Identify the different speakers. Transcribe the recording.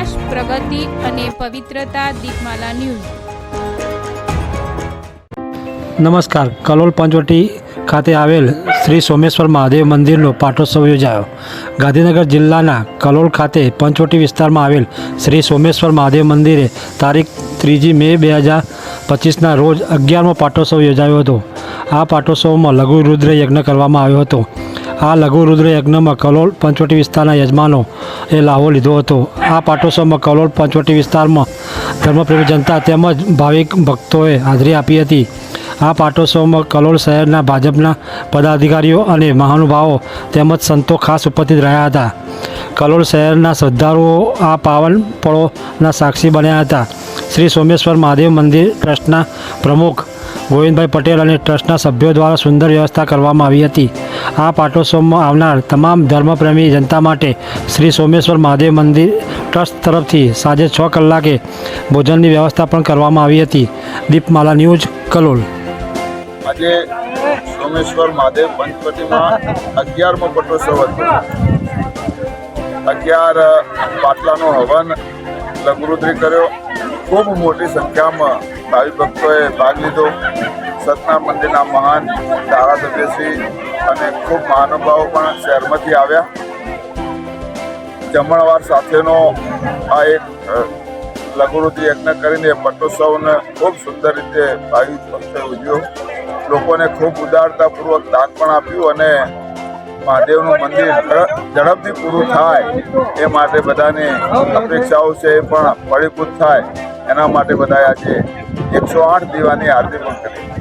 Speaker 1: વિકાસ, પ્રગતિ અને પવિત્રતા. દીપમાલા ન્યૂઝ.
Speaker 2: નમસ્કાર. કલોલ પંચવટી ખાતે આવેલ શ્રી સોમેશ્વર મહાદેવ મંદિરનો પાટોત્સવ યોજાયો. ગાંધીનગર જિલ્લાના કલોલ ખાતે પંચવટી વિસ્તારમાં આવેલ શ્રી સોમેશ્વર મહાદેવ મંદિરે તારીખ 3 મે 2025ના રોજ 11મો પાટોત્સવ યોજાયો હતો. આ પાટોત્સવમાં લઘુ રુદ્ર યજ્ઞ કરવામાં આવ્યો હતો. આ લઘુ રુદ્ર યજ્ઞમાં કલોલ પંચવટી વિસ્તારના યજમાનોએ લાહો લીધો હતો. આ પાટોત્સવમાં કલોલ પંચવટી વિસ્તારમાં ધર્મપ્રેમી જનતા તેમજ ભાવિક ભક્તોએ હાજરી આપી હતી. આ પાટોત્સવમાં કલોલ શહેરના ભાજપના પદાધિકારીઓ અને મહાનુભાવો તેમજ સંતો ખાસ ઉપસ્થિત રહ્યા હતા. કલોલ શહેરના શ્રદ્ધાળુઓ આ પાવન પળોના સાક્ષી બન્યા હતા. શ્રી સોમેશ્વર મહાદેવ મંદિર ટ્રસ્ટના પ્રમુખ ગોવિંદભાઈ પટેલ અને ટ્રસ્ટના સભ્યો દ્વારા સુંદર વ્યવસ્થા કરવામાં આવી હતી. આ પાટોત્સવમાં આવનાર તમામ ધર્મપ્રેમી જનતા માટે શ્રી સોમેશ્વર મહાદેવ મંદિર ટ્રસ્ટ તરફથી સાંજે 6 કલાકે ભોજનની વ્યવસ્થા પણ કરવામાં આવી હતી. દીપમાલા ન્યૂઝ, કલોલ.
Speaker 3: આજે સોમેશ્વર મહાદેવ પંચવટીમાં 11મો પાટોત્સવ હતો. 11 પાટલાનો હવન લઘુરુદ્રી કર્યો. ખૂબ મોટી સંખ્યામાં ભાવિ ભક્તોએ ભાગ લીધો. સતના મંદિરના મહાન ધારાસભ્યશ્રી અને ખૂબ મહાનુભાવો પણ શહેરમાંથી આવ્યા. જમણવાર સાથેનો આ એક લઘુરુદ્રી યજ્ઞ કરીને પાટોત્સવને ખૂબ સુંદર રીતે ભાવિ ભક્તોએ ઉજવ્યો. લોકોને ખૂબ ઉદારતાપૂર્વક દાન પણ આપ્યું અને મહાદેવનું મંદિર ઝડપથી પૂરું થાય એ માટે બધાની અપેક્ષાઓ છે એ પણ ફળીભૂત થાય એના માટે બધાએ આજે 108 દીવાની આરતી પણ કરી.